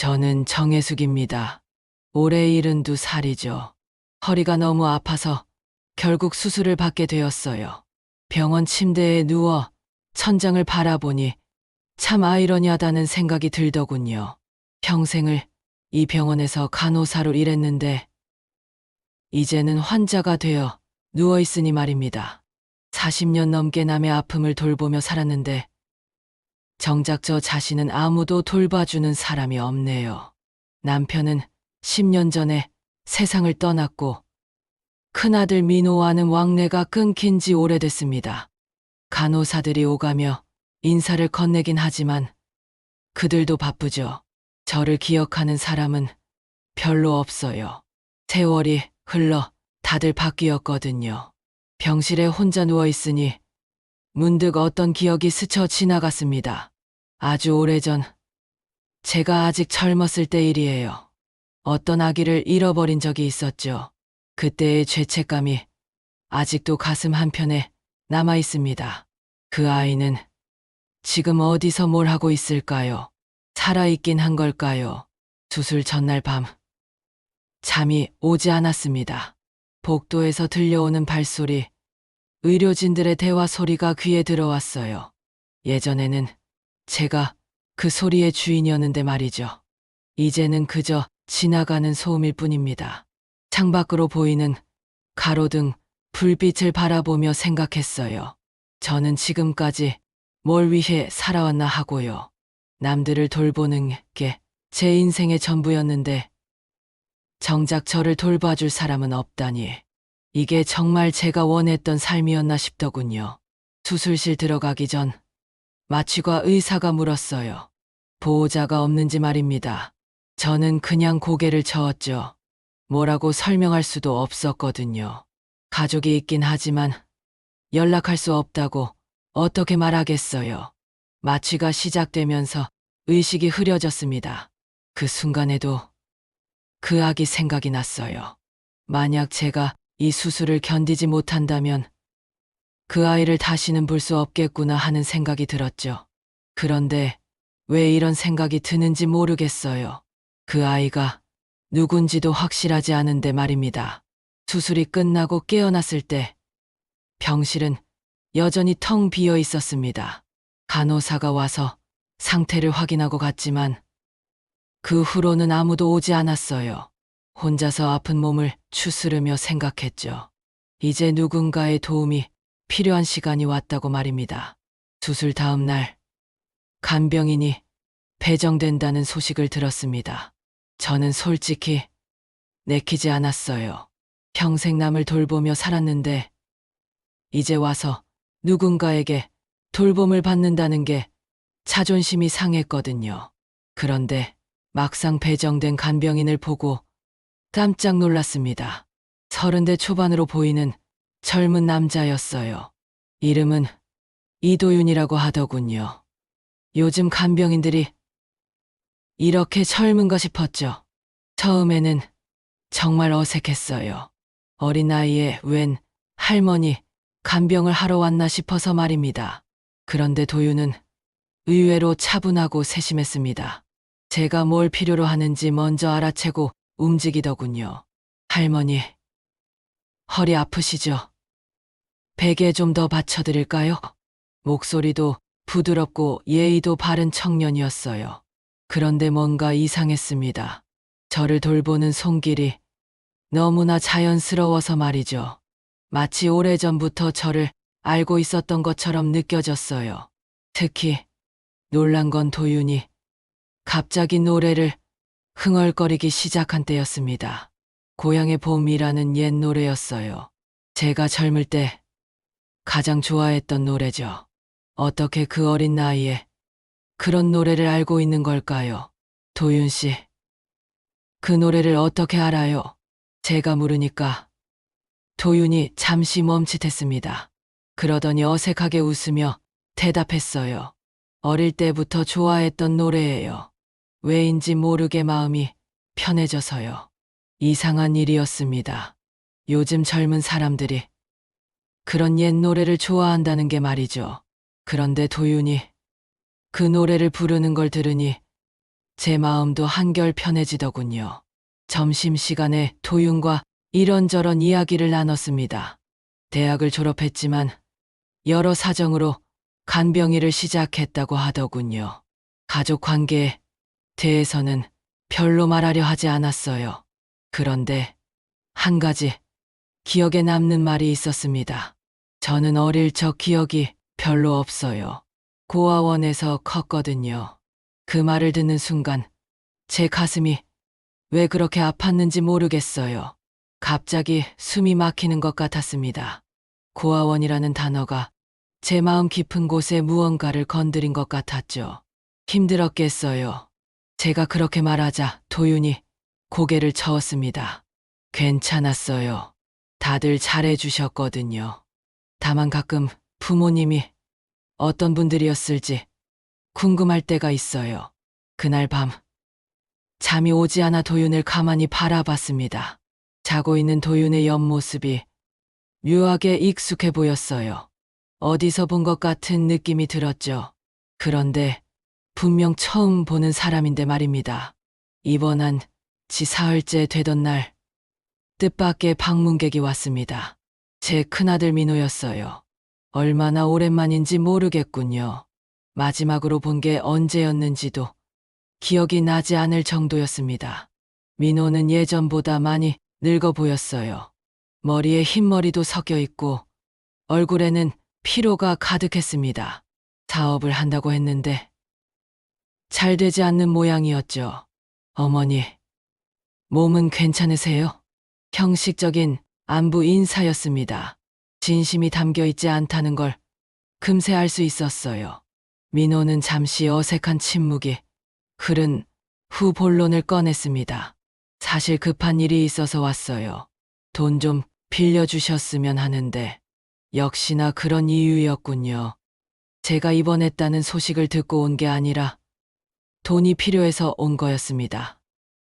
저는 정혜숙입니다. 올해 72살이죠. 허리가 너무 아파서 결국 수술을 받게 되었어요. 병원 침대에 누워 천장을 바라보니 참 아이러니하다는 생각이 들더군요. 평생을 이 병원에서 간호사로 일했는데 이제는 환자가 되어 누워있으니 말입니다. 40년 넘게 남의 아픔을 돌보며 살았는데 정작 저 자신은 아무도 돌봐주는 사람이 없네요. 남편은 10년 전에 세상을 떠났고 큰아들 민호와는 왕래가 끊긴 지 오래됐습니다. 간호사들이 오가며 인사를 건네긴 하지만 그들도 바쁘죠. 저를 기억하는 사람은 별로 없어요. 세월이 흘러 다들 바뀌었거든요. 병실에 혼자 누워있으니 문득 어떤 기억이 스쳐 지나갔습니다. 아주 오래전, 제가 아직 젊었을 때 일이에요. 어떤 아기를 잃어버린 적이 있었죠. 그때의 죄책감이 아직도 가슴 한편에 남아있습니다. 그 아이는 지금 어디서 뭘 하고 있을까요? 살아있긴 한 걸까요? 수술 전날 밤, 잠이 오지 않았습니다. 복도에서 들려오는 발소리, 의료진들의 대화 소리가 귀에 들어왔어요. 예전에는 제가 그 소리의 주인이었는데 말이죠. 이제는 그저 지나가는 소음일 뿐입니다. 창밖으로 보이는 가로등, 불빛을 바라보며 생각했어요. 저는 지금까지 뭘 위해 살아왔나 하고요. 남들을 돌보는 게 제 인생의 전부였는데 정작 저를 돌봐줄 사람은 없다니. 이게 정말 제가 원했던 삶이었나 싶더군요. 수술실 들어가기 전 마취과 의사가 물었어요. 보호자가 없는지 말입니다. 저는 그냥 고개를 저었죠. 뭐라고 설명할 수도 없었거든요. 가족이 있긴 하지만 연락할 수 없다고 어떻게 말하겠어요. 마취가 시작되면서 의식이 흐려졌습니다. 그 순간에도 그 아기 생각이 났어요. 만약 제가 이 수술을 견디지 못한다면 그 아이를 다시는 볼 수 없겠구나 하는 생각이 들었죠. 그런데 왜 이런 생각이 드는지 모르겠어요. 그 아이가 누군지도 확실하지 않은데 말입니다. 수술이 끝나고 깨어났을 때 병실은 여전히 텅 비어 있었습니다. 간호사가 와서 상태를 확인하고 갔지만 그 후로는 아무도 오지 않았어요. 혼자서 아픈 몸을 추스르며 생각했죠. 이제 누군가의 도움이 필요한 시간이 왔다고 말입니다. 수술 다음 날 간병인이 배정된다는 소식을 들었습니다. 저는 솔직히 내키지 않았어요. 평생 남을 돌보며 살았는데 이제 와서 누군가에게 돌봄을 받는다는 게 자존심이 상했거든요. 그런데 막상 배정된 간병인을 보고 깜짝 놀랐습니다. 30대 초반으로 보이는 젊은 남자였어요. 이름은 이도윤이라고 하더군요. 요즘 간병인들이 이렇게 젊은가 싶었죠. 처음에는 정말 어색했어요. 어린 나이에 웬 할머니 간병을 하러 왔나 싶어서 말입니다. 그런데 도윤은 의외로 차분하고 세심했습니다. 제가 뭘 필요로 하는지 먼저 알아채고 움직이더군요. 할머니, 허리 아프시죠? 베개 좀 더 받쳐드릴까요? 목소리도 부드럽고 예의도 바른 청년이었어요. 그런데 뭔가 이상했습니다. 저를 돌보는 손길이 너무나 자연스러워서 말이죠. 마치 오래전부터 저를 알고 있었던 것처럼 느껴졌어요. 특히 놀란 건 도윤이 갑자기 노래를 흥얼거리기 시작한 때였습니다. 고향의 봄이라는 옛 노래였어요. 제가 젊을 때 가장 좋아했던 노래죠. 어떻게 그 어린 나이에 그런 노래를 알고 있는 걸까요? 도윤 씨, 그 노래를 어떻게 알아요? 제가 물으니까 도윤이 잠시 멈칫했습니다. 그러더니 어색하게 웃으며 대답했어요. 어릴 때부터 좋아했던 노래예요. 왜인지 모르게 마음이 편해져서요. 이상한 일이었습니다. 요즘 젊은 사람들이 그런 옛 노래를 좋아한다는 게 말이죠. 그런데 도윤이 그 노래를 부르는 걸 들으니 제 마음도 한결 편해지더군요. 점심시간에 도윤과 이런저런 이야기를 나눴습니다. 대학을 졸업했지만 여러 사정으로 간병일을 시작했다고 하더군요. 가족 관계에 대해서는 별로 말하려 하지 않았어요. 그런데 한 가지 기억에 남는 말이 있었습니다. 저는 어릴 적 기억이 별로 없어요. 고아원에서 컸거든요. 그 말을 듣는 순간 제 가슴이 왜 그렇게 아팠는지 모르겠어요. 갑자기 숨이 막히는 것 같았습니다. 고아원이라는 단어가 제 마음 깊은 곳에 무언가를 건드린 것 같았죠. 힘들었겠어요. 제가 그렇게 말하자 도윤이 고개를 저었습니다. 괜찮았어요. 다들 잘해주셨거든요. 다만 가끔 부모님이 어떤 분들이었을지 궁금할 때가 있어요. 그날 밤 잠이 오지 않아 도윤을 가만히 바라봤습니다. 자고 있는 도윤의 옆모습이 묘하게 익숙해 보였어요. 어디서 본 것 같은 느낌이 들었죠. 그런데 분명 처음 보는 사람인데 말입니다. 입원한 지 사흘째 되던 날 뜻밖의 방문객이 왔습니다. 제 큰아들 민호였어요. 얼마나 오랜만인지 모르겠군요. 마지막으로 본 게 언제였는지도 기억이 나지 않을 정도였습니다. 민호는 예전보다 많이 늙어 보였어요. 머리에 흰머리도 섞여 있고 얼굴에는 피로가 가득했습니다. 사업을 한다고 했는데 잘 되지 않는 모양이었죠. 어머니, 몸은 괜찮으세요? 형식적인 안부 인사였습니다. 진심이 담겨 있지 않다는 걸 금세 알 수 있었어요. 민호는 잠시 어색한 침묵이 흐른 후 본론을 꺼냈습니다. 사실 급한 일이 있어서 왔어요. 돈 좀 빌려주셨으면 하는데 역시나 그런 이유였군요. 제가 입원했다는 소식을 듣고 온 게 아니라 돈이 필요해서 온 거였습니다.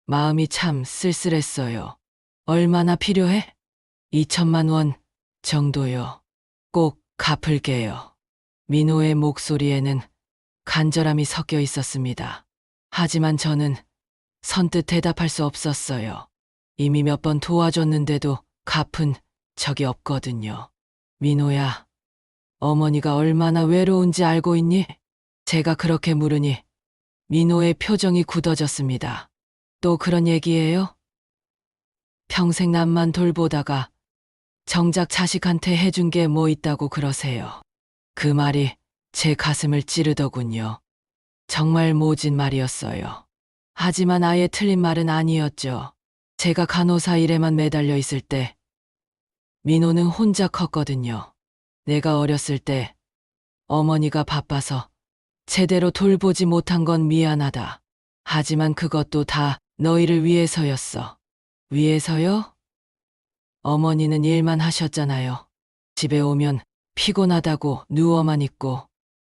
마음이 참 쓸쓸했어요. 얼마나 필요해? 2천만 원 정도요. 꼭 갚을게요. 민호의 목소리에는 간절함이 섞여 있었습니다. 하지만 저는 선뜻 대답할 수 없었어요. 이미 몇 번 도와줬는데도 갚은 적이 없거든요. 민호야, 어머니가 얼마나 외로운지 알고 있니? 제가 그렇게 물으니 민호의 표정이 굳어졌습니다. 또 그런 얘기예요? 평생 남만 돌보다가 정작 자식한테 해준 게 뭐 있다고 그러세요. 그 말이 제 가슴을 찌르더군요. 정말 모진 말이었어요. 하지만 아예 틀린 말은 아니었죠. 제가 간호사 일에만 매달려 있을 때 민호는 혼자 컸거든요. 내가 어렸을 때 어머니가 바빠서 제대로 돌보지 못한 건 미안하다. 하지만 그것도 다 너희를 위해서였어. 위해서요? 어머니는 일만 하셨잖아요. 집에 오면 피곤하다고 누워만 있고.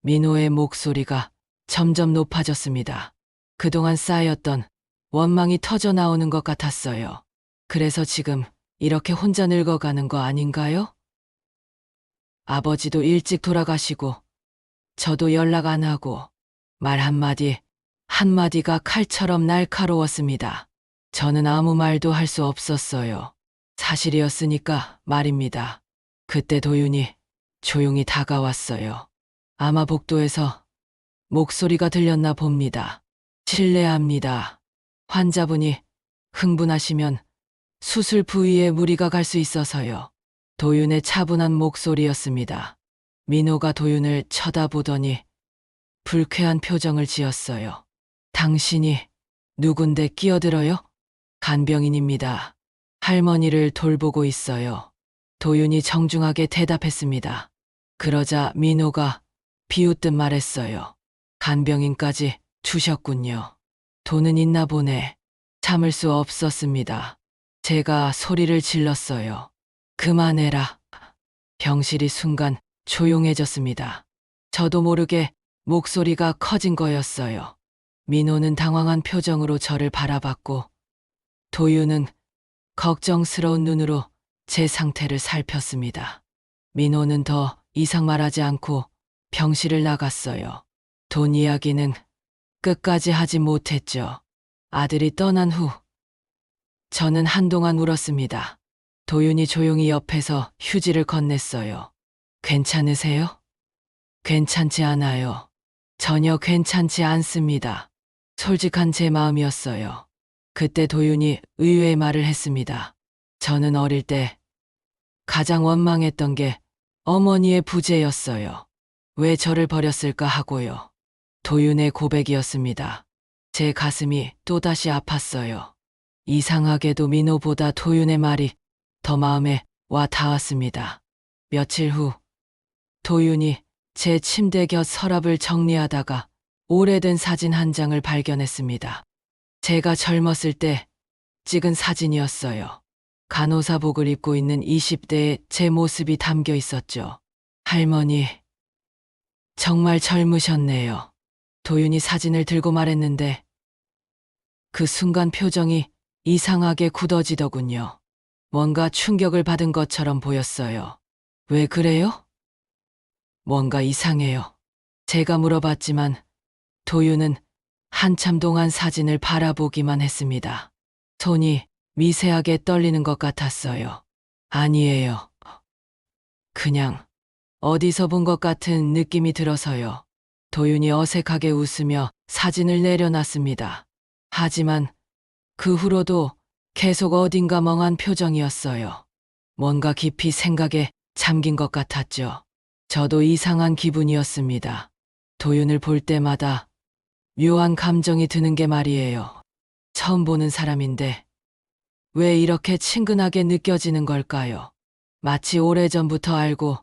민호의 목소리가 점점 높아졌습니다. 그동안 쌓였던 원망이 터져 나오는 것 같았어요. 그래서 지금 이렇게 혼자 늙어가는 거 아닌가요? 아버지도 일찍 돌아가시고 저도 연락 안 하고 말 한마디 한마디가 칼처럼 날카로웠습니다. 저는 아무 말도 할 수 없었어요. 사실이었으니까 말입니다. 그때 도윤이 조용히 다가왔어요. 아마 복도에서 목소리가 들렸나 봅니다. 실례합니다. 환자분이 흥분하시면 수술 부위에 무리가 갈 수 있어서요. 도윤의 차분한 목소리였습니다. 민호가 도윤을 쳐다보더니 불쾌한 표정을 지었어요. 당신이 누군데 끼어들어요? 간병인입니다. 할머니를 돌보고 있어요. 도윤이 정중하게 대답했습니다. 그러자 민호가 비웃듯 말했어요. 간병인까지 주셨군요. 돈은 있나 보네. 참을 수 없었습니다. 제가 소리를 질렀어요. 그만해라. 병실이 순간 조용해졌습니다. 저도 모르게 목소리가 커진 거였어요. 민호는 당황한 표정으로 저를 바라봤고 도윤은 걱정스러운 눈으로 제 상태를 살폈습니다. 민호는 더 이상 말하지 않고 병실을 나갔어요. 돈 이야기는 끝까지 하지 못했죠. 아들이 떠난 후 저는 한동안 울었습니다. 도윤이 조용히 옆에서 휴지를 건넸어요. 괜찮으세요? 괜찮지 않아요. 전혀 괜찮지 않습니다. 솔직한 제 마음이었어요. 그때 도윤이 의외의 말을 했습니다. 저는 어릴 때 가장 원망했던 게 어머니의 부재였어요. 왜 저를 버렸을까 하고요. 도윤의 고백이었습니다. 제 가슴이 또다시 아팠어요. 이상하게도 민호보다 도윤의 말이 더 마음에 와 닿았습니다. 며칠 후 도윤이 제 침대 곁 서랍을 정리하다가 오래된 사진 한 장을 발견했습니다. 제가 젊었을 때 찍은 사진이었어요. 간호사복을 입고 있는 20대의 제 모습이 담겨 있었죠. 할머니, 정말 젊으셨네요. 도윤이 사진을 들고 말했는데 그 순간 표정이 이상하게 굳어지더군요. 뭔가 충격을 받은 것처럼 보였어요. 왜 그래요? 뭔가 이상해요. 제가 물어봤지만 도윤은 한참 동안 사진을 바라보기만 했습니다. 손이 미세하게 떨리는 것 같았어요. 아니에요. 그냥 어디서 본 것 같은 느낌이 들어서요. 도윤이 어색하게 웃으며 사진을 내려놨습니다. 하지만 그 후로도 계속 어딘가 멍한 표정이었어요. 뭔가 깊이 생각에 잠긴 것 같았죠. 저도 이상한 기분이었습니다. 도윤을 볼 때마다 묘한 감정이 드는 게 말이에요. 처음 보는 사람인데 왜 이렇게 친근하게 느껴지는 걸까요? 마치 오래전부터 알고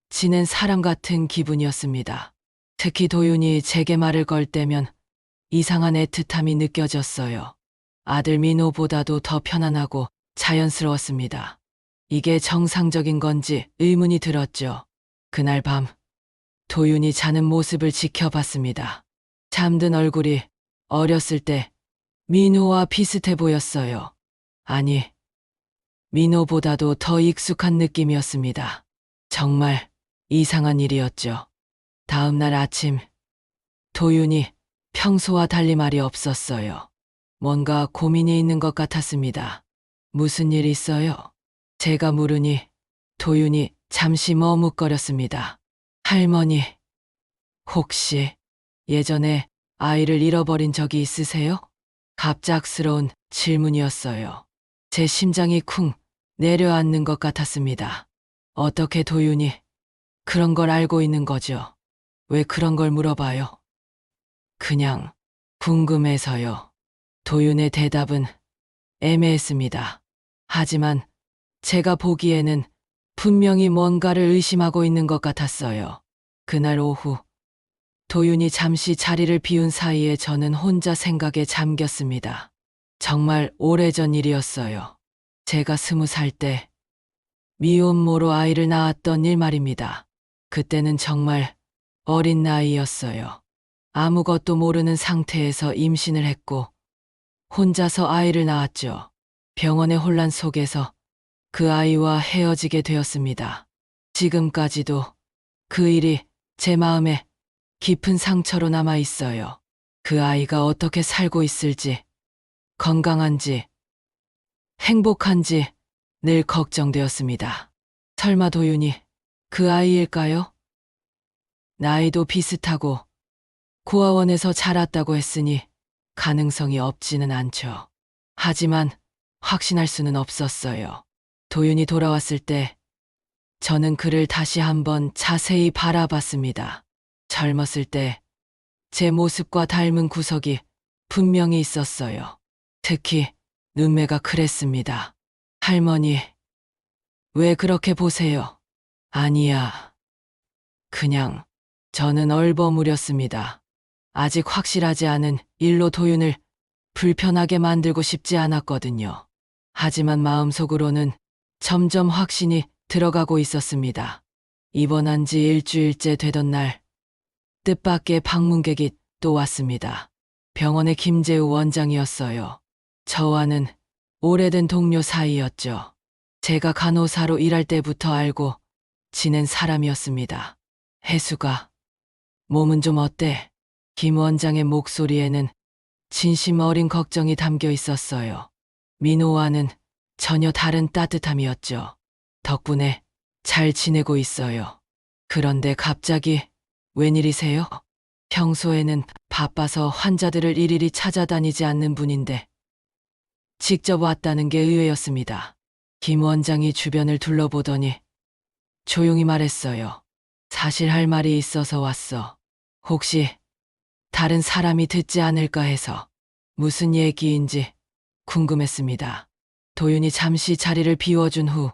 지낸 사람 같은 기분이었습니다. 특히 도윤이 제게 말을 걸 때면 이상한 애틋함이 느껴졌어요. 아들 민호보다도 더 편안하고 자연스러웠습니다. 이게 정상적인 건지 의문이 들었죠. 그날 밤 도윤이 자는 모습을 지켜봤습니다. 잠든 얼굴이 어렸을 때 민호와 비슷해 보였어요. 아니, 민호보다도 더 익숙한 느낌이었습니다. 정말 이상한 일이었죠. 다음 날 아침, 도윤이 평소와 달리 말이 없었어요. 뭔가 고민이 있는 것 같았습니다. 무슨 일 있어요? 제가 물으니 도윤이 잠시 머뭇거렸습니다. 할머니, 혹시 예전에 아이를 잃어버린 적이 있으세요? 갑작스러운 질문이었어요. 제 심장이 쿵 내려앉는 것 같았습니다. 어떻게 도윤이 그런 걸 알고 있는 거죠? 왜 그런 걸 물어봐요? 그냥 궁금해서요. 도윤의 대답은 애매했습니다. 하지만 제가 보기에는 분명히 뭔가를 의심하고 있는 것 같았어요. 그날 오후 도윤이 잠시 자리를 비운 사이에 저는 혼자 생각에 잠겼습니다. 정말 오래전 일이었어요. 제가 20살 때 미혼모로 아이를 낳았던 일 말입니다. 그때는 정말 어린 나이였어요. 아무것도 모르는 상태에서 임신을 했고 혼자서 아이를 낳았죠. 병원의 혼란 속에서 그 아이와 헤어지게 되었습니다. 지금까지도 그 일이 제 마음에 깊은 상처로 남아 있어요. 그 아이가 어떻게 살고 있을지, 건강한지, 행복한지 늘 걱정되었습니다. 설마 도윤이 그 아이일까요? 나이도 비슷하고 고아원에서 자랐다고 했으니 가능성이 없지는 않죠. 하지만 확신할 수는 없었어요. 도윤이 돌아왔을 때 저는 그를 다시 한번 자세히 바라봤습니다. 젊었을 때 제 모습과 닮은 구석이 분명히 있었어요. 특히 눈매가 그랬습니다. 할머니, 왜 그렇게 보세요? 아니야. 그냥 저는 얼버무렸습니다. 아직 확실하지 않은 일로 도윤을 불편하게 만들고 싶지 않았거든요. 하지만 마음속으로는 점점 확신이 들어가고 있었습니다. 입원한 지 일주일째 되던 날, 뜻밖의 방문객이 또 왔습니다. 병원의 김재우 원장이었어요. 저와는 오래된 동료 사이였죠. 제가 간호사로 일할 때부터 알고 지낸 사람이었습니다. 혜수가 몸은 좀 어때? 김 원장의 목소리에는 진심 어린 걱정이 담겨 있었어요. 민호와는 전혀 다른 따뜻함이었죠. 덕분에 잘 지내고 있어요. 그런데 갑자기 웬일이세요? 평소에는 바빠서 환자들을 일일이 찾아다니지 않는 분인데 직접 왔다는 게 의외였습니다. 김 원장이 주변을 둘러보더니 조용히 말했어요. 사실 할 말이 있어서 왔어. 혹시 다른 사람이 듣지 않을까 해서. 무슨 얘기인지 궁금했습니다. 도윤이 잠시 자리를 비워준 후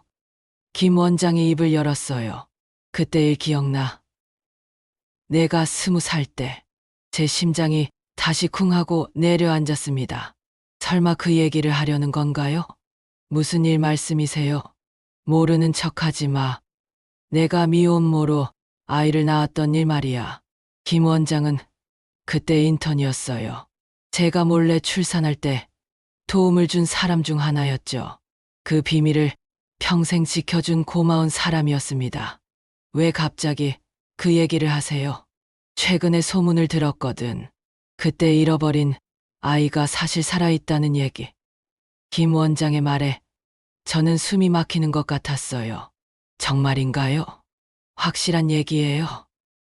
김 원장이 입을 열었어요. 그때 일 기억나. 내가 20살 때 제 심장이 다시 쿵 하고 내려앉았습니다. 설마 그 얘기를 하려는 건가요? 무슨 일 말씀이세요? 모르는 척하지 마. 내가 미혼모로 아이를 낳았던 일 말이야. 김 원장은 그때 인턴이었어요. 제가 몰래 출산할 때 도움을 준 사람 중 하나였죠. 그 비밀을 평생 지켜준 고마운 사람이었습니다. 왜 갑자기 그 얘기를 하세요? 최근에 소문을 들었거든. 그때 잃어버린 아이가 사실 살아있다는 얘기. 김 원장의 말에 저는 숨이 막히는 것 같았어요. 정말인가요? 확실한 얘기예요?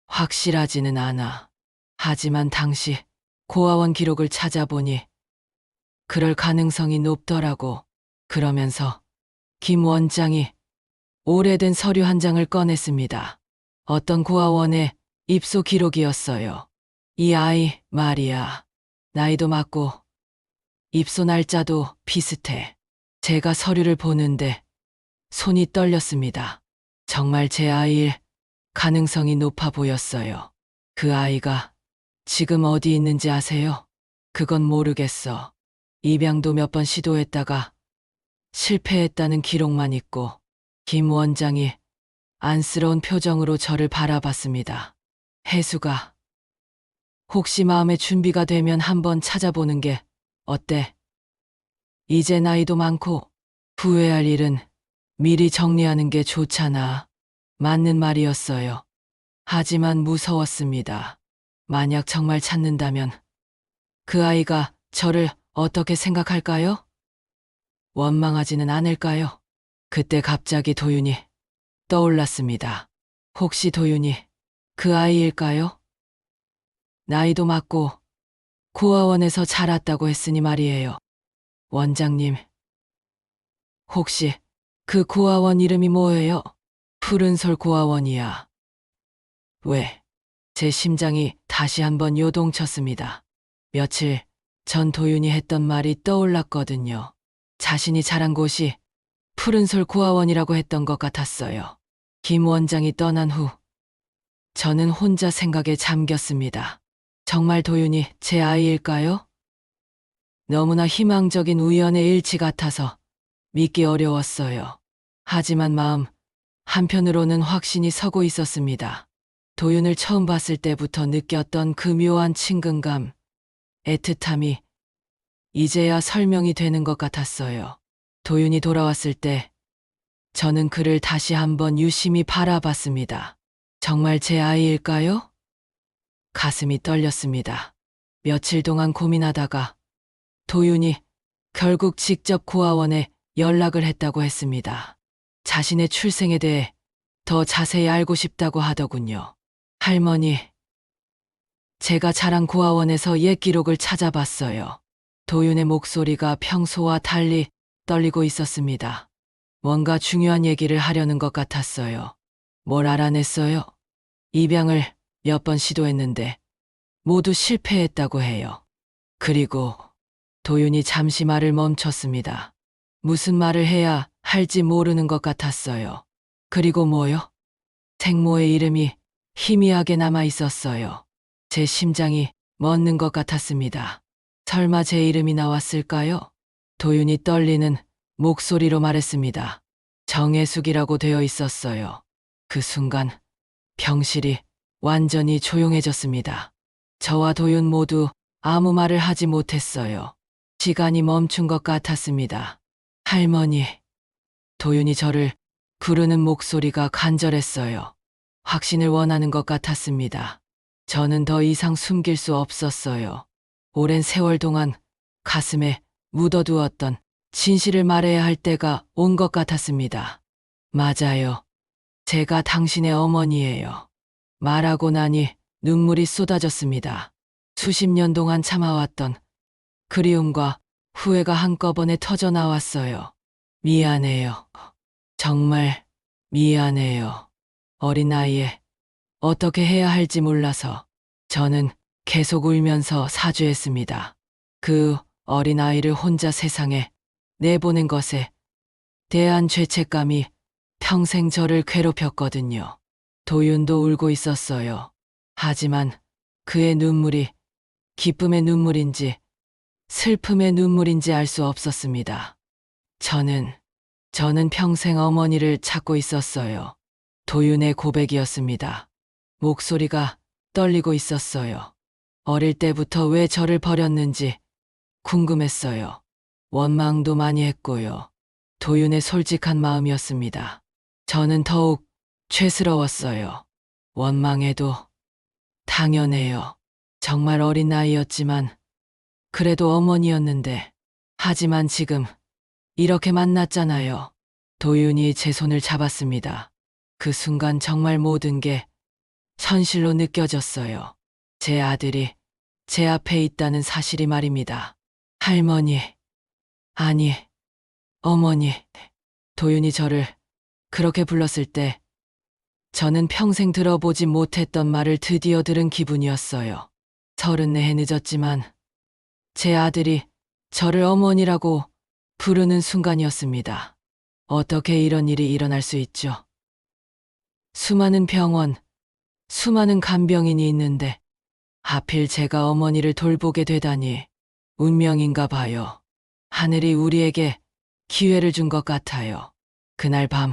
확실하지는 않아. 하지만 당시 고아원 기록을 찾아보니 그럴 가능성이 높더라고. 그러면서 김 원장이 오래된 서류 한 장을 꺼냈습니다. 어떤 고아원의 입소 기록이었어요. 이 아이 말이야. 나이도 맞고 입소 날짜도 비슷해. 제가 서류를 보는데 손이 떨렸습니다. 정말 제 아이일 가능성이 높아 보였어요. 그 아이가 지금 어디 있는지 아세요? 그건 모르겠어. 입양도 몇 번 시도했다가 실패했다는 기록만 있고. 김 원장이 안쓰러운 표정으로 저를 바라봤습니다. 혜수가 혹시 마음의 준비가 되면 한번 찾아보는 게 어때? 이제 나이도 많고 후회할 일은 미리 정리하는 게 좋잖아. 맞는 말이었어요. 하지만 무서웠습니다. 만약 정말 찾는다면 그 아이가 저를 어떻게 생각할까요? 원망하지는 않을까요? 그때 갑자기 도윤이 떠올랐습니다. 혹시 도윤이 그 아이일까요? 나이도 맞고 고아원에서 자랐다고 했으니 말이에요. 원장님, 혹시 그 고아원 이름이 뭐예요? 푸른솔 고아원이야. 왜? 제 심장이 다시 한번 요동쳤습니다. 며칠 전 도윤이 했던 말이 떠올랐거든요. 자신이 자란 곳이 푸른솔 고아원이라고 했던 것 같았어요. 김 원장이 떠난 후 저는 혼자 생각에 잠겼습니다. 정말 도윤이 제 아이일까요? 너무나 희망적인 우연의 일치 같아서 믿기 어려웠어요. 하지만 마음 한편으로는 확신이 서고 있었습니다. 도윤을 처음 봤을 때부터 느꼈던 그 묘한 친근감, 애틋함이 이제야 설명이 되는 것 같았어요. 도윤이 돌아왔을 때 저는 그를 다시 한번 유심히 바라봤습니다. 정말 제 아이일까요? 가슴이 떨렸습니다. 며칠 동안 고민하다가 도윤이 결국 직접 고아원에 연락을 했다고 했습니다. 자신의 출생에 대해 더 자세히 알고 싶다고 하더군요. 할머니, 제가 자란 고아원에서 옛 기록을 찾아봤어요. 도윤의 목소리가 평소와 달리 떨리고 있었습니다. 뭔가 중요한 얘기를 하려는 것 같았어요. 뭘 알아냈어요? 입양을 몇 번 시도했는데 모두 실패했다고 해요. 그리고 도윤이 잠시 말을 멈췄습니다. 무슨 말을 해야 할지 모르는 것 같았어요. 그리고 뭐요? 생모의 이름이 희미하게 남아 있었어요. 제 심장이 멎는 것 같았습니다. 설마 제 이름이 나왔을까요? 도윤이 떨리는 목소리로 말했습니다. 정혜숙이라고 되어 있었어요. 그 순간 병실이 완전히 조용해졌습니다. 저와 도윤 모두 아무 말을 하지 못했어요. 시간이 멈춘 것 같았습니다. 할머니. 도윤이 저를 부르는 목소리가 간절했어요. 확신을 원하는 것 같았습니다. 저는 더 이상 숨길 수 없었어요. 오랜 세월 동안 가슴에 묻어두었던 진실을 말해야 할 때가 온 것 같았습니다. 맞아요. 제가 당신의 어머니예요. 말하고 나니 눈물이 쏟아졌습니다. 수십 년 동안 참아왔던 그리움과 후회가 한꺼번에 터져 나왔어요. 미안해요. 정말 미안해요. 어린 나이에 어떻게 해야 할지 몰라서 저는 계속 울면서 사죄했습니다. 그 어린아이를 혼자 세상에 내보낸 것에 대한 죄책감이 평생 저를 괴롭혔거든요. 도윤도 울고 있었어요. 하지만 그의 눈물이 기쁨의 눈물인지 슬픔의 눈물인지 알 수 없었습니다. 저는 평생 어머니를 찾고 있었어요. 도윤의 고백이었습니다. 목소리가 떨리고 있었어요. 어릴 때부터 왜 저를 버렸는지 궁금했어요. 원망도 많이 했고요. 도윤의 솔직한 마음이었습니다. 저는 더욱 죄스러웠어요. 원망해도 당연해요. 정말 어린 나이였지만 그래도 어머니였는데. 하지만 지금 이렇게 만났잖아요. 도윤이 제 손을 잡았습니다. 그 순간 정말 모든 게 현실로 느껴졌어요. 제 아들이 제 앞에 있다는 사실이 말입니다. 할머니, 아니, 어머니. 도윤이 저를 그렇게 불렀을 때 저는 평생 들어보지 못했던 말을 드디어 들은 기분이었어요. 34해 늦었지만 제 아들이 저를 어머니라고 부르는 순간이었습니다. 어떻게 이런 일이 일어날 수 있죠? 수많은 병원, 수많은 간병인이 있는데 하필 제가 어머니를 돌보게 되다니 운명인가 봐요. 하늘이 우리에게 기회를 준 것 같아요. 그날 밤,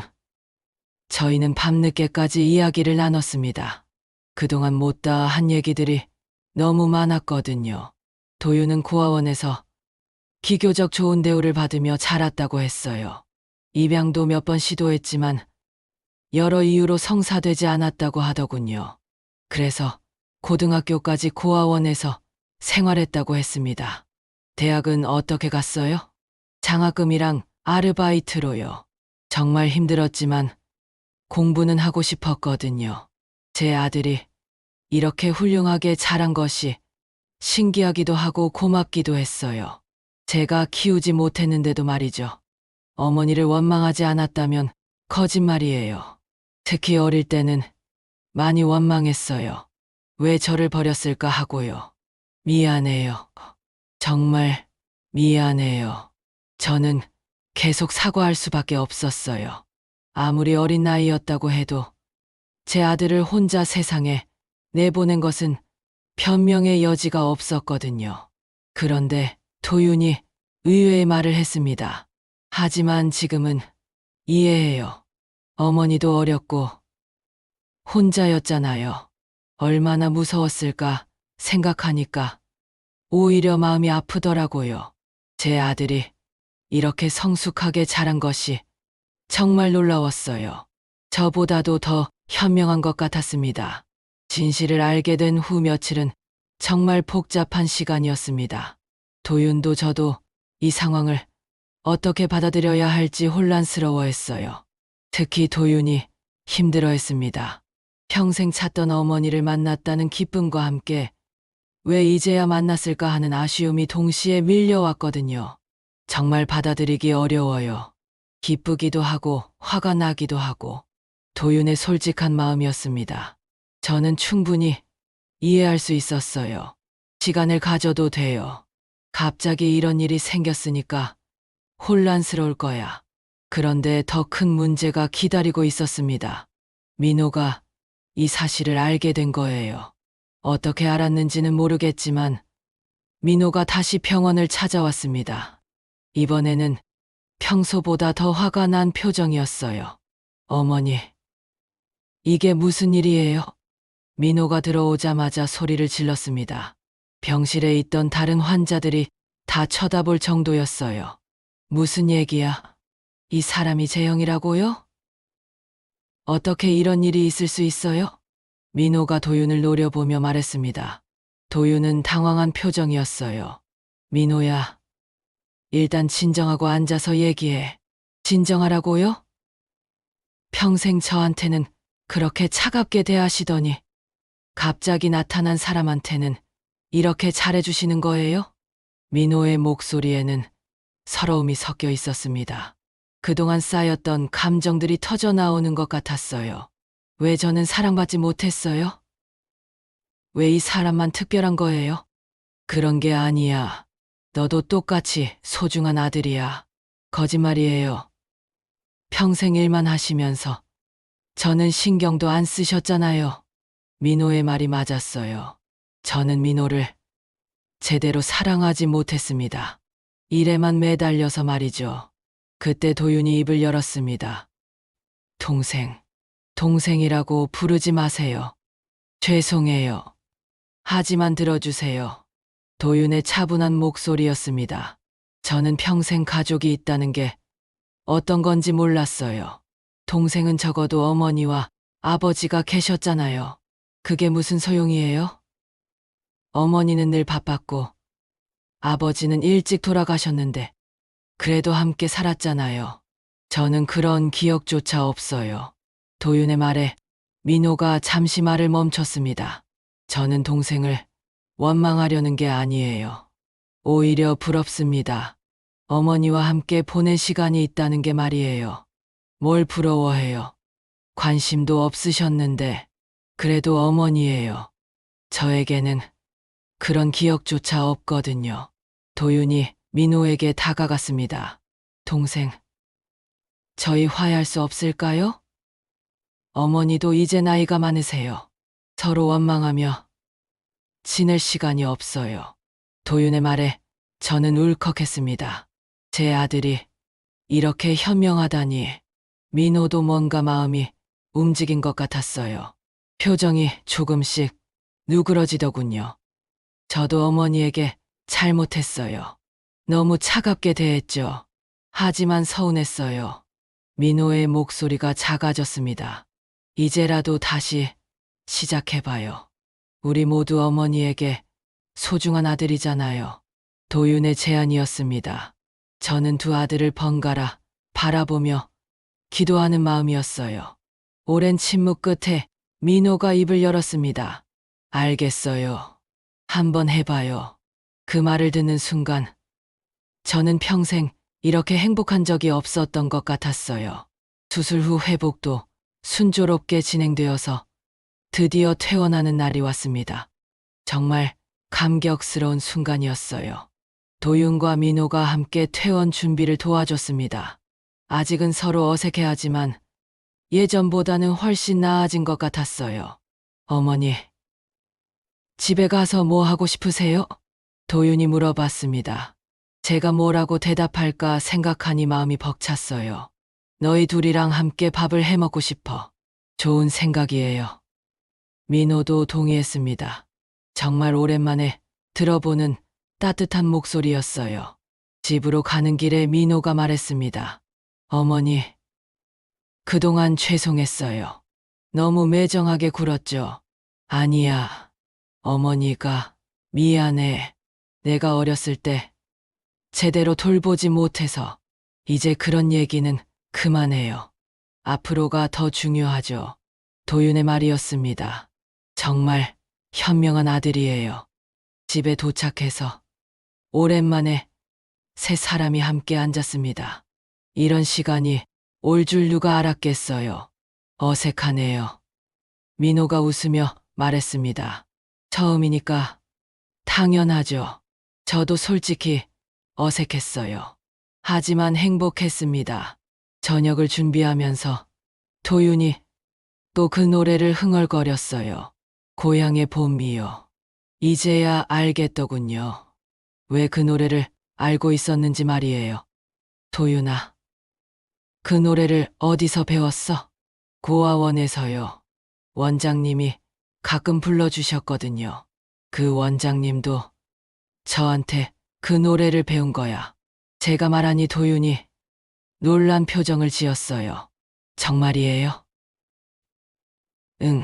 저희는 밤늦게까지 이야기를 나눴습니다. 그동안 못다 한 얘기들이 너무 많았거든요. 도윤은 고아원에서 비교적 좋은 대우를 받으며 자랐다고 했어요. 입양도 몇 번 시도했지만 여러 이유로 성사되지 않았다고 하더군요. 그래서 고등학교까지 고아원에서 생활했다고 했습니다. 대학은 어떻게 갔어요? 장학금이랑 아르바이트로요. 정말 힘들었지만 공부는 하고 싶었거든요. 제 아들이 이렇게 훌륭하게 자란 것이 신기하기도 하고 고맙기도 했어요. 제가 키우지 못했는데도 말이죠. 어머니를 원망하지 않았다면 거짓말이에요. 특히 어릴 때는 많이 원망했어요. 왜 저를 버렸을까 하고요. 미안해요. 정말 미안해요. 저는 계속 사과할 수밖에 없었어요. 아무리 어린 나이였다고 해도 제 아들을 혼자 세상에 내보낸 것은 변명의 여지가 없었거든요. 그런데 도윤이 의외의 말을 했습니다. 하지만 지금은 이해해요. 어머니도 어렸고 혼자였잖아요. 얼마나 무서웠을까 생각하니까 오히려 마음이 아프더라고요. 제 아들이 이렇게 성숙하게 자란 것이 정말 놀라웠어요. 저보다도 더 현명한 것 같았습니다. 진실을 알게 된 후 며칠은 정말 복잡한 시간이었습니다. 도윤도 저도 이 상황을 어떻게 받아들여야 할지 혼란스러워했어요. 특히 도윤이 힘들어했습니다. 평생 찾던 어머니를 만났다는 기쁨과 함께 왜 이제야 만났을까 하는 아쉬움이 동시에 밀려왔거든요. 정말 받아들이기 어려워요. 기쁘기도 하고 화가 나기도 하고 도윤의 솔직한 마음이었습니다. 저는 충분히 이해할 수 있었어요. 시간을 가져도 돼요. 갑자기 이런 일이 생겼으니까 혼란스러울 거야. 그런데 더 큰 문제가 기다리고 있었습니다. 민호가 이 사실을 알게 된 거예요. 어떻게 알았는지는 모르겠지만 민호가 다시 병원을 찾아왔습니다. 이번에는 평소보다 더 화가 난 표정이었어요. 어머니, 이게 무슨 일이에요? 민호가 들어오자마자 소리를 질렀습니다. 병실에 있던 다른 환자들이 다 쳐다볼 정도였어요. 무슨 얘기야? 이 사람이 재영이라고요? 어떻게 이런 일이 있을 수 있어요? 민호가 도윤을 노려보며 말했습니다. 도윤은 당황한 표정이었어요. 민호야, 일단 진정하고 앉아서 얘기해. 진정하라고요? 평생 저한테는 그렇게 차갑게 대하시더니 갑자기 나타난 사람한테는 이렇게 잘해주시는 거예요? 민호의 목소리에는 서러움이 섞여 있었습니다. 그동안 쌓였던 감정들이 터져 나오는 것 같았어요. 왜 저는 사랑받지 못했어요? 왜 이 사람만 특별한 거예요? 그런 게 아니야. 너도 똑같이 소중한 아들이야. 거짓말이에요. 평생 일만 하시면서 저는 신경도 안 쓰셨잖아요. 민호의 말이 맞았어요. 저는 민호를 제대로 사랑하지 못했습니다. 일에만 매달려서 말이죠. 그때 도윤이 입을 열었습니다. 동생이라고 부르지 마세요. 죄송해요. 하지만 들어주세요. 도윤의 차분한 목소리였습니다. 저는 평생 가족이 있다는 게 어떤 건지 몰랐어요. 동생은 적어도 어머니와 아버지가 계셨잖아요. 그게 무슨 소용이에요? 어머니는 늘 바빴고 아버지는 일찍 돌아가셨는데 그래도 함께 살았잖아요. 저는 그런 기억조차 없어요. 도윤의 말에 민호가 잠시 말을 멈췄습니다. 저는 동생을 원망하려는 게 아니에요. 오히려 부럽습니다. 어머니와 함께 보낸 시간이 있다는 게 말이에요. 뭘 부러워해요. 관심도 없으셨는데 그래도 어머니예요. 저에게는 그런 기억조차 없거든요. 도윤이 민호에게 다가갔습니다. 동생, 저희 화해할 수 없을까요? 어머니도 이제 나이가 많으세요. 서로 원망하며 지낼 시간이 없어요. 도윤의 말에 저는 울컥했습니다. 제 아들이 이렇게 현명하다니. 민호도 뭔가 마음이 움직인 것 같았어요. 표정이 조금씩 누그러지더군요. 저도 어머니에게 잘못했어요. 너무 차갑게 대했죠. 하지만 서운했어요. 민호의 목소리가 작아졌습니다. 이제라도 다시 시작해봐요. 우리 모두 어머니에게 소중한 아들이잖아요. 도윤의 제안이었습니다. 저는 두 아들을 번갈아 바라보며 기도하는 마음이었어요. 오랜 침묵 끝에 민호가 입을 열었습니다. 알겠어요. 한번 해봐요. 그 말을 듣는 순간 저는 평생 이렇게 행복한 적이 없었던 것 같았어요. 수술 후 회복도 순조롭게 진행되어서 드디어 퇴원하는 날이 왔습니다. 정말 감격스러운 순간이었어요. 도윤과 민호가 함께 퇴원 준비를 도와줬습니다. 아직은 서로 어색해하지만 예전보다는 훨씬 나아진 것 같았어요. 어머니, 집에 가서 뭐 하고 싶으세요? 도윤이 물어봤습니다. 제가 뭐라고 대답할까 생각하니 마음이 벅찼어요. 너희 둘이랑 함께 밥을 해 먹고 싶어. 좋은 생각이에요. 민호도 동의했습니다. 정말 오랜만에 들어보는 따뜻한 목소리였어요. 집으로 가는 길에 민호가 말했습니다. 어머니, 그동안 죄송했어요. 너무 매정하게 굴었죠. 아니야, 어머니가 미안해. 내가 어렸을 때 제대로 돌보지 못해서 이제 그런 얘기는 그만해요. 앞으로가 더 중요하죠. 도윤의 말이었습니다. 정말 현명한 아들이에요. 집에 도착해서 오랜만에 세 사람이 함께 앉았습니다. 이런 시간이 올 줄 누가 알았겠어요. 어색하네요. 민호가 웃으며 말했습니다. 처음이니까 당연하죠. 저도 솔직히 어색했어요. 하지만 행복했습니다. 저녁을 준비하면서 도윤이 또 그 노래를 흥얼거렸어요. 고향의 봄이요. 이제야 알겠더군요. 왜 그 노래를 알고 있었는지 말이에요. 도윤아, 그 노래를 어디서 배웠어? 고아원에서요. 원장님이 가끔 불러주셨거든요. 그 원장님도 저한테 그 노래를 배운 거야. 제가 말하니 도윤이 놀란 표정을 지었어요. 정말이에요? 응.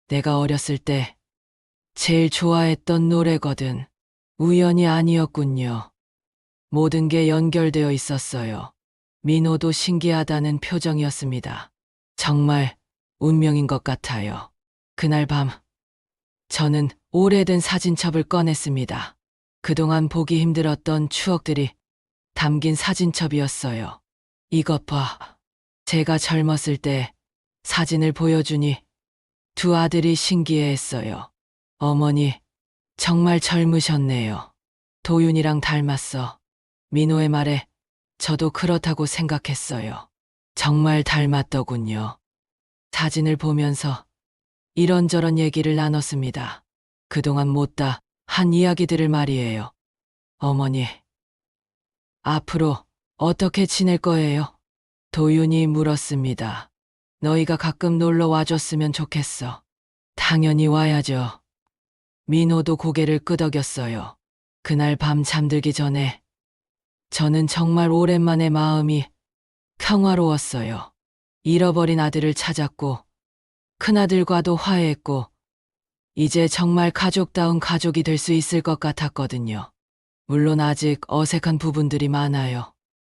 내가 어렸을 때 제일 좋아했던 노래거든. 우연이 아니었군요. 모든 게 연결되어 있었어요. 민호도 신기하다는 표정이었습니다. 정말 운명인 것 같아요. 그날 밤, 저는 오래된 사진첩을 꺼냈습니다. 그동안 보기 힘들었던 추억들이 담긴 사진첩이었어요. 이것 봐. 제가 젊었을 때 사진을 보여주니 두 아들이 신기해했어요. 어머니, 정말 젊으셨네요. 도윤이랑 닮았어. 민호의 말에 저도 그렇다고 생각했어요. 정말 닮았더군요. 사진을 보면서 이런저런 얘기를 나눴습니다. 그동안 못다 한 이야기들을 말이에요. 어머니, 앞으로 어떻게 지낼 거예요? 도윤이 물었습니다. 너희가 가끔 놀러 와줬으면 좋겠어. 당연히 와야죠. 민호도 고개를 끄덕였어요. 그날 밤 잠들기 전에 저는 정말 오랜만에 마음이 평화로웠어요. 잃어버린 아들을 찾았고 큰아들과도 화해했고 이제 정말 가족다운 가족이 될 수 있을 것 같았거든요. 물론 아직 어색한 부분들이 많아요.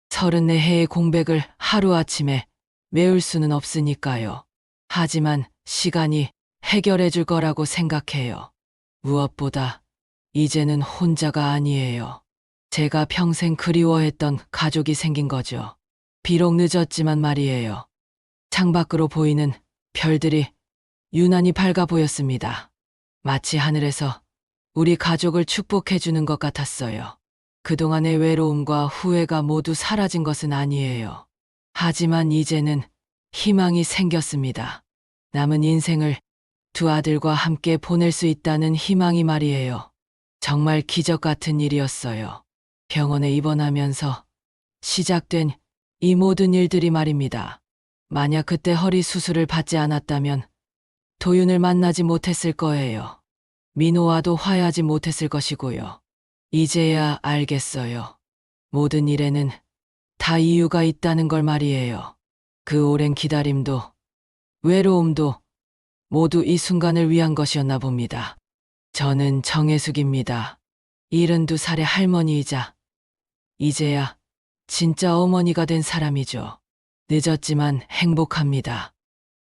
34해의 공백을 하루아침에 메울 수는 없으니까요. 하지만 시간이 해결해 줄 거라고 생각해요. 무엇보다 이제는 혼자가 아니에요. 제가 평생 그리워했던 가족이 생긴 거죠. 비록 늦었지만 말이에요. 창밖으로 보이는 별들이 유난히 밝아 보였습니다. 마치 하늘에서 우리 가족을 축복해 주는 것 같았어요. 그동안의 외로움과 후회가 모두 사라진 것은 아니에요. 하지만 이제는 희망이 생겼습니다. 남은 인생을 두 아들과 함께 보낼 수 있다는 희망이 말이에요. 정말 기적 같은 일이었어요. 병원에 입원하면서 시작된 이 모든 일들이 말입니다. 만약 그때 허리 수술을 받지 않았다면 도윤을 만나지 못했을 거예요. 민호와도 화해하지 못했을 것이고요. 이제야 알겠어요. 모든 일에는 다 이유가 있다는 걸 말이에요. 그 오랜 기다림도 외로움도 모두 이 순간을 위한 것이었나 봅니다. 저는 정혜숙입니다. 72살의 할머니이자 이제야 진짜 어머니가 된 사람이죠. 늦었지만 행복합니다.